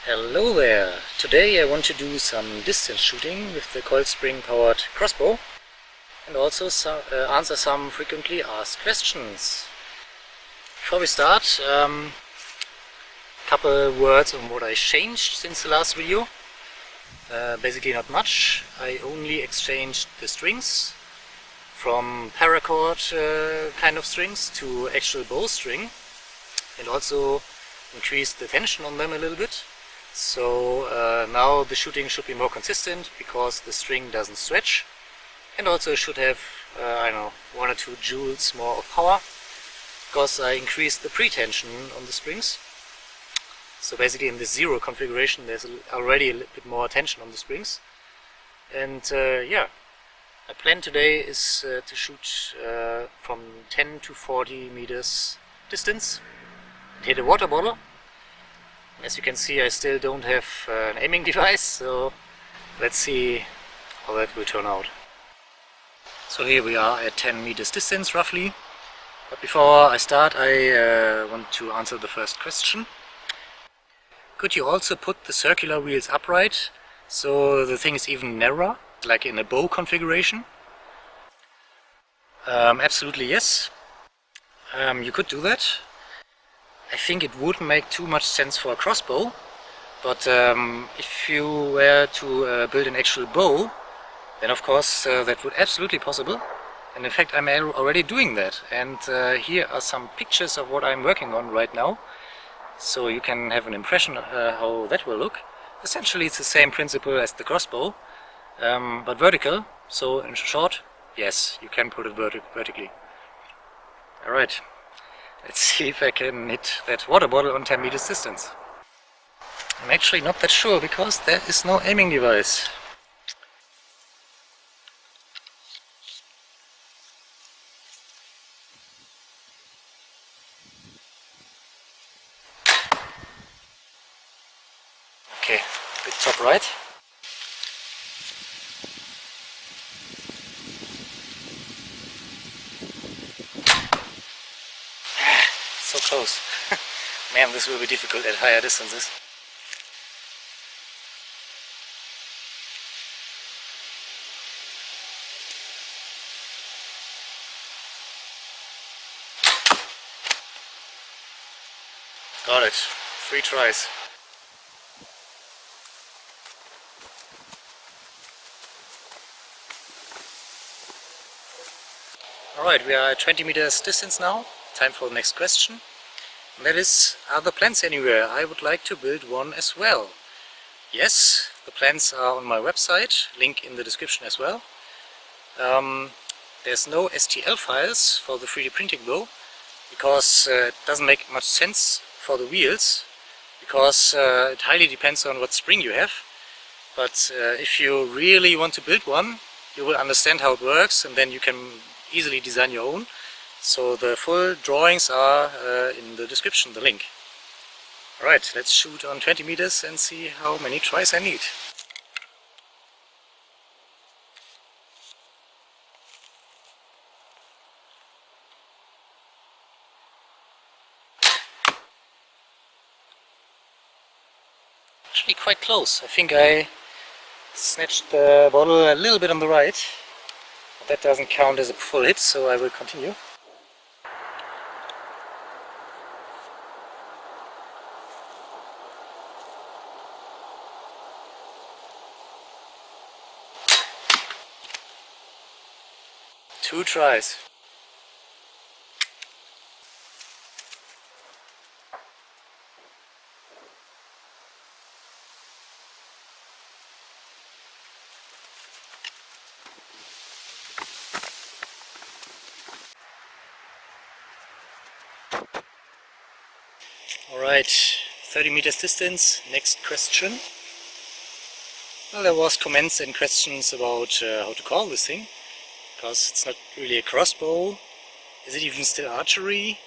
Hello there! Today I want to do some distance shooting with the Coilspring powered crossbow and also answer some frequently asked questions. Before we start, couple words on what I changed since the last video. Basically not much. I only exchanged the strings from paracord kind of strings to actual bow string and also increased the tension on them a little bit. So now the shooting should be more consistent because the string doesn't stretch, and also should have, I don't know, 1 or 2 joules more of power because I increased the pre-tension on the springs. So basically in this zero configuration there's already a little bit more tension on the springs. And yeah, my plan today is to shoot from 10 to 40 meters distance and hit a water bottle. As you can see, I still don't have an aiming device, so let's see how that will turn out. So here we are at 10 meters distance roughly. But before I start, I want to answer the first question. Could you also put the circular wheels upright so the thing is even narrower, like in a bow configuration? Absolutely yes. You could do that. I think it wouldn't make too much sense for a crossbow, but if you were to build an actual bow, then of course that would absolutely possible. And in fact I'm already doing that, and here are some pictures of what I'm working on right now, so you can have an impression how that will look. Essentially it's the same principle as the crossbow, but vertical, so in short, yes, you can put it vertically. Alright. Let's see if I can hit that water bottle on 10 meters distance. I'm actually not that sure because there is no aiming device. Okay, bit top right. So close. Man, this will be difficult at higher distances. Got it. 3 tries. Alright, we are at 20 meters distance now. Time for the next question. And that is, are the plans anywhere? I would like to build one as well. Yes, the plans are on my website, link in the description as well. There's no STL files for the 3D printing though, because it doesn't make much sense for the wheels, because it highly depends on what spring you have. But if you really want to build one, you will understand how it works, and then you can easily design your own. So the full drawings are in the description, the link. Alright, let's shoot on 20 meters and see how many tries I need. Actually quite close. I think I snatched the bottle a little bit on the right. But that doesn't count as a full hit, so I will continue. Two tries. Alright, 30 meters distance, next question. Well, there was comments and questions about how to call this thing, because it's not really a crossbow. Is it even still archery?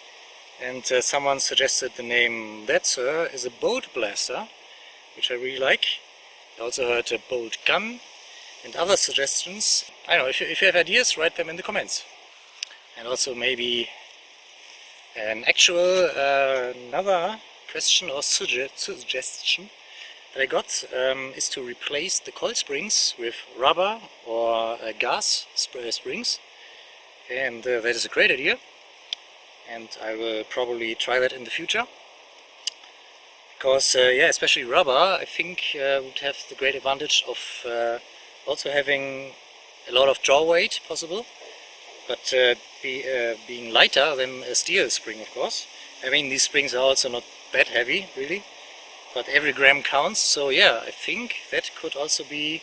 And someone suggested the name That Sir is a bolt blaster, which I really like. I also heard a bolt gun and other suggestions. I don't know, if you have ideas, write them in the comments. And also maybe an actual another question or suggestion that I got is to replace the coil springs with rubber or gas springs, and that is a great idea, and I will probably try that in the future. Because, yeah, especially rubber, I think would have the great advantage of also having a lot of draw weight possible, but being lighter than a steel spring, of course. I mean, these springs are also not that heavy, really, but every gram counts, so yeah, I think that could also be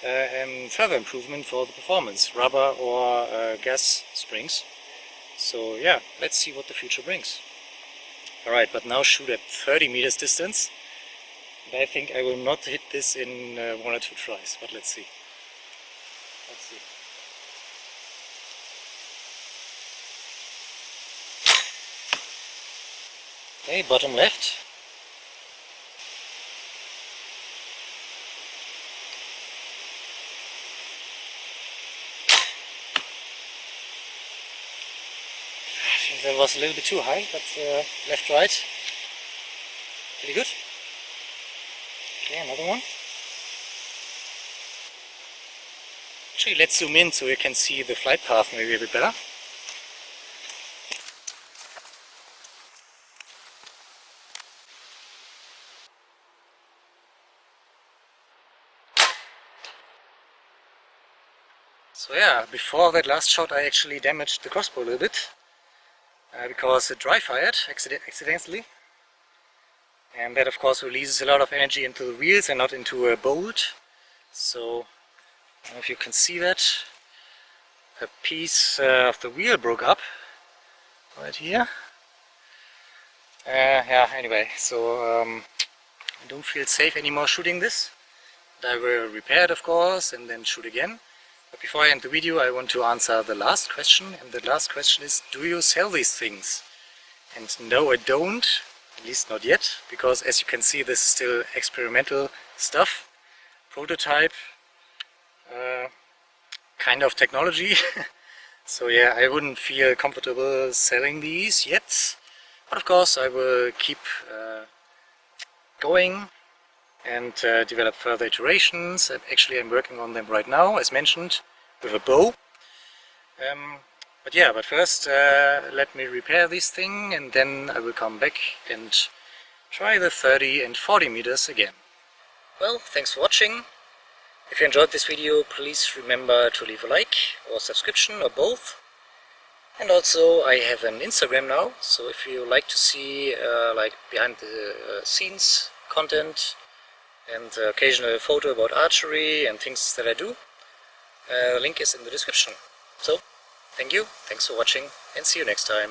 further improvement for the performance, rubber or gas springs. So yeah, let's see what the future brings. Alright, but now shoot at 30 meters distance. And I think I will not hit this in 1 or 2 tries, but let's see. Let's see. Okay, bottom left. I think that was a little bit too high, but left, right. Pretty good. Okay, another one. Actually, let's zoom in so you can see the flight path maybe a bit better. So yeah, before that last shot I actually damaged the crossbow a little bit because it dry fired accidentally, and that of course releases a lot of energy into the wheels and not into a bolt. So I don't know if you can see that. A piece of the wheel broke up right here. Yeah, anyway, so I don't feel safe anymore shooting this. I will repair it of course and then shoot again. But before I end the video I want to answer the last question, and the last question is, do you sell these things? And no, I don't, at least not yet, because as you can see this is still experimental stuff, prototype kind of technology. So yeah, I wouldn't feel comfortable selling these yet, but of course I will keep going and develop further iterations. Actually I'm working on them right now, as mentioned, with a bow. But first let me repair this thing and then I will come back and try the 30 and 40 meters again. Well, thanks for watching. If you enjoyed this video, please remember to leave a like or subscription or both. And also I have an Instagram now, so if you like to see like behind the scenes content and occasional photo about archery and things that I do, the link is in the description. So, thank you, thanks for watching, and see you next time.